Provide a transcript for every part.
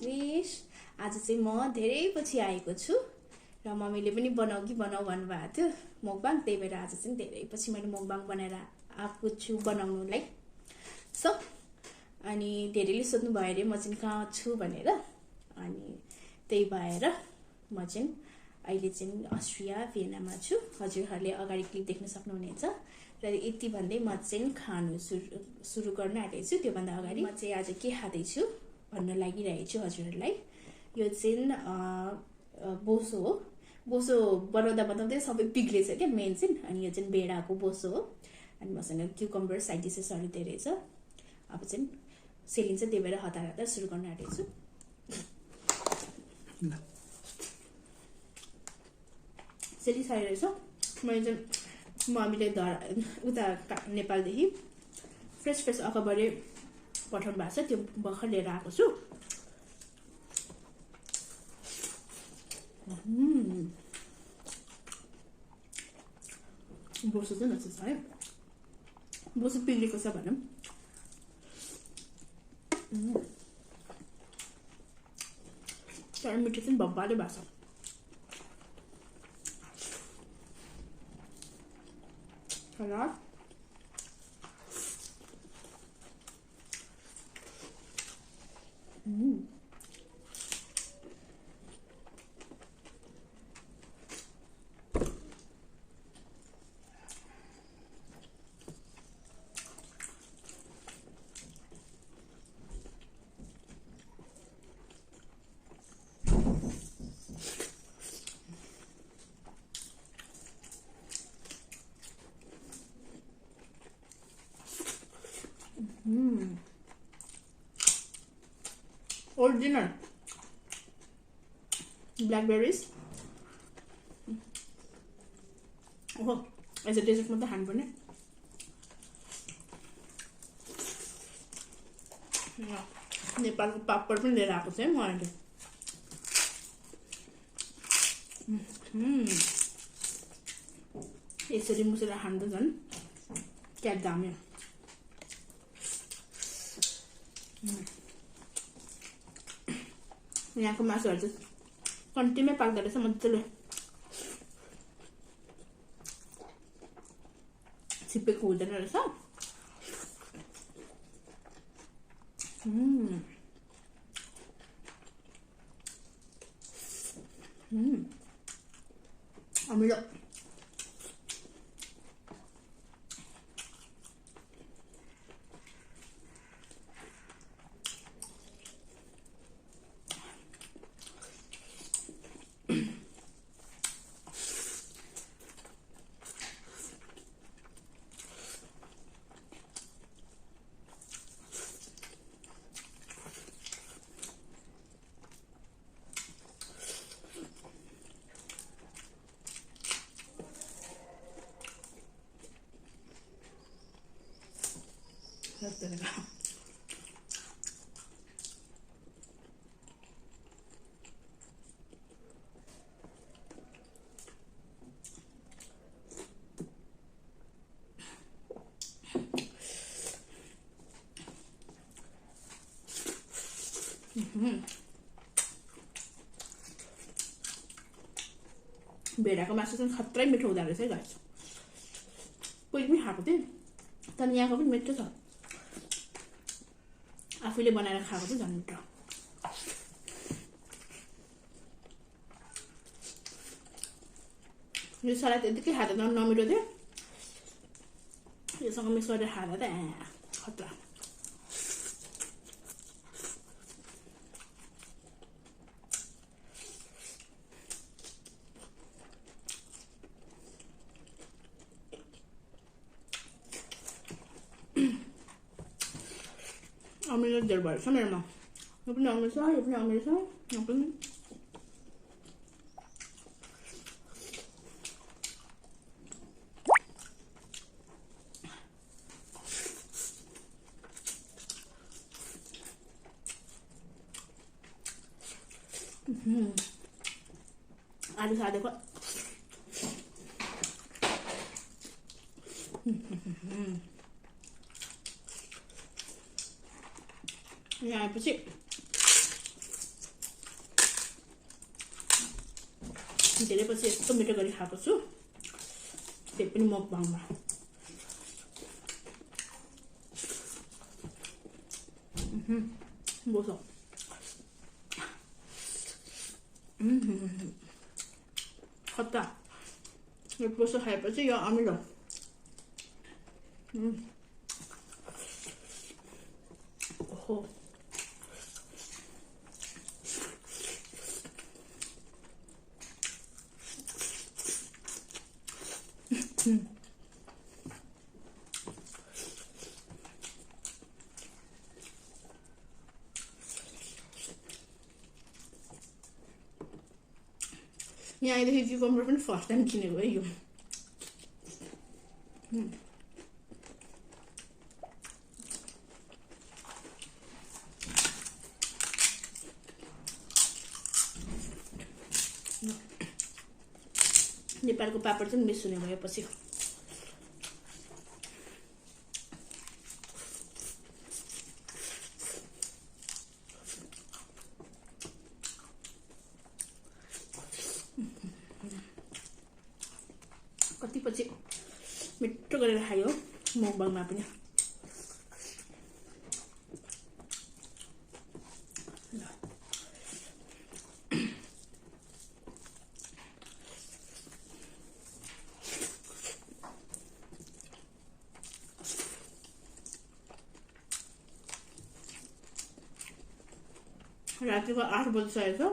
Wish. आज चाहिँ म धेरै पछि आएको छु र मम्मीले पनि बनाऊ कि बनाऊ भन्नुभएको थियो मुकबाङ, त्यही भएर आज चाहिँ धेरै पछि मैले मुकबाङ बनाएर आएको छु बनाउनुलाई। सो अनि धेरैले सोध्नु भयो अरे म चाहिँ कहाँ छु भनेर, अनि त्यही भएर म चाहिँ अहिले चाहिँ अस्ट्रिया भेनामा छु। हजुरहरूले अगाडि क्लिप देख्न सक्नुहुनेछ। र यति भन्दै म चाहिँ खानु सुरु गर्न आँटेको छु। त्योभन्दा अगाडि म चाहिँ आज के खाँदैछु भन्न लागिरहेको छु हजुरहरूलाई। यो चाहिँ बोसो हो। बोसो बनाउँदा बनाउँदै सबै बिग्रेछ क्या मेन चाहिँ। अनि यो चाहिँ भेडाको बोसो हो। अनि मसँग क्युकम्बर साइड डिसेसहरू धेरै छ। अब चाहिँ सेलिन्छ, त्यही भएर हतार हतार सुरु गर्न आँटेको छु। सेलिसकेको छ। मैले चाहिँ मम्मीले उता नेपालदेखि फ्रेस फ्रेस अखबारे पठाउनु भएको छ, त्यो भर्खर लिएर आएको छु। बोसो चाहिँ नच छ है, बोसो पिलेको छ भनौँ। तर मिठो चाहिँ भब्बाले भएको छ। Original blackberries. Oh, as a dessert with the hand bun. Nepal papad पनि लिएर आएको छु मैले। यसरी मुसेर खाँदा झन् क्या दामी। यहाँको मासुहरू चाहिँ कन्टिमै पाक्दो रहेछ मजाले। छिप्पेको हुँदैन रहेछ। अमिलो। भेडाको मासु चाहिँ खत्रै मिठो हुँदो रहेछ है गाइस। पहिले पनि खाएको थिएँ, तर यहाँको पनि मिठो छ। आफूले बनाएर खाएको चाहिँ झन् मिठो। यो सलाद यतिकै खाँदा त नमिठो थियो, योसँग मिक्स गरेर खाँदा त खतरा। अमिलो धेर भएछ मेरोमा। यो पनि अमिलो छ, यो पनि अमिलो छ, यो पनि। आलु साधेको यहाँ आएपछि धेरै पछि यस्तो मिठो गरी खाएको छु, त्यही पनि मकबाङमा। बोसो खट्टा, यो बोसो खाएपछि यो अमिलो। ओहो, यहाँ आइदेखि क्युकम्बर पनि फर्स्ट टाइम किनेको है यो। नेपालको पापड चाहिँ मिस हुने भयो पछि। कति पछि मिठो गरेर खायो मकबाङमा पनि। रातिको 8 बजिसकेको,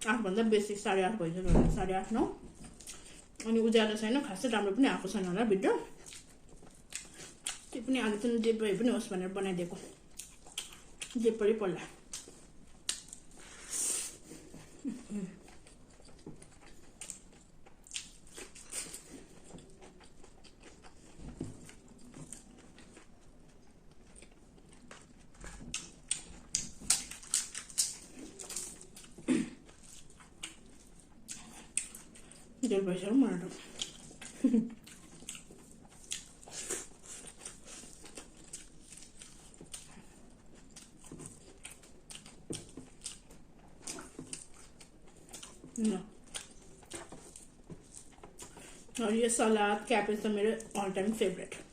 8भन्दा बेसी, 8:30 भइसक्यो, 8:30 9। अनि उज्यालो छैन, खासै राम्रो पनि आएको छैन होला भिडियो। त्यो पनि आज चाहिँ जे भए पनि होस् भनेर बनाइदिएको, जे परि पर्ला। Del पैसा मलाई त No. और ये सलाद कैपेज तो मेरे all time favourite.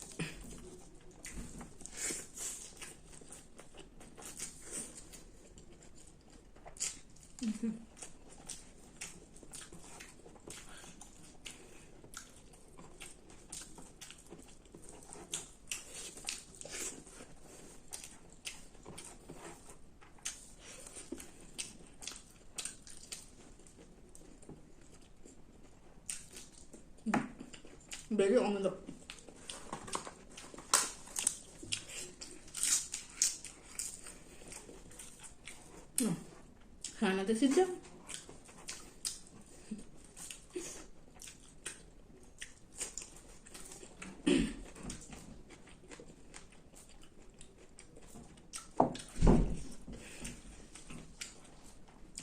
Very on the खाना त सिद्ध।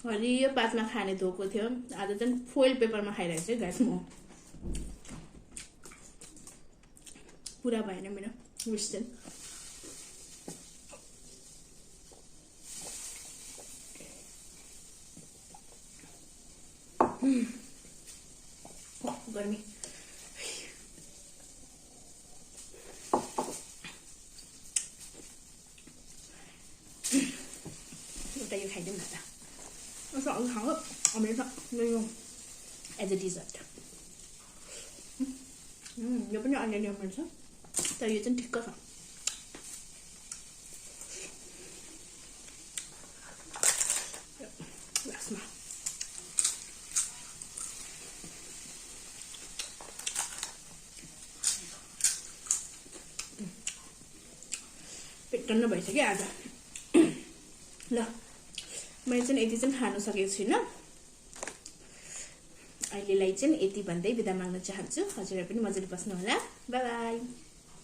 हरियो पातमा खाने धोको थियो, आज चाहिँ फोइल पेपरमा खाइरहेको छु गाइस म। पूरा भएन मेरो विश चाहिँ। गर्मी एउटा यो खाइदिउँ न त। यसो अघि खाऊ अमृत यो एज अ डिजर्ट। यो पनि अलिअलि अमृत छ, तर यो चाहिँ ठिक्क छ। लास्टमा पेट टन्न भइसक्यो आज। ल मैले चाहिँ यति चाहिँ खानु सकेको छुइनँ। अहिलेलाई चाहिँ यति भन्दै बिदा माग्न चाहन्छु। हजुरहरू पनि मजाले बस्नु होला। By by.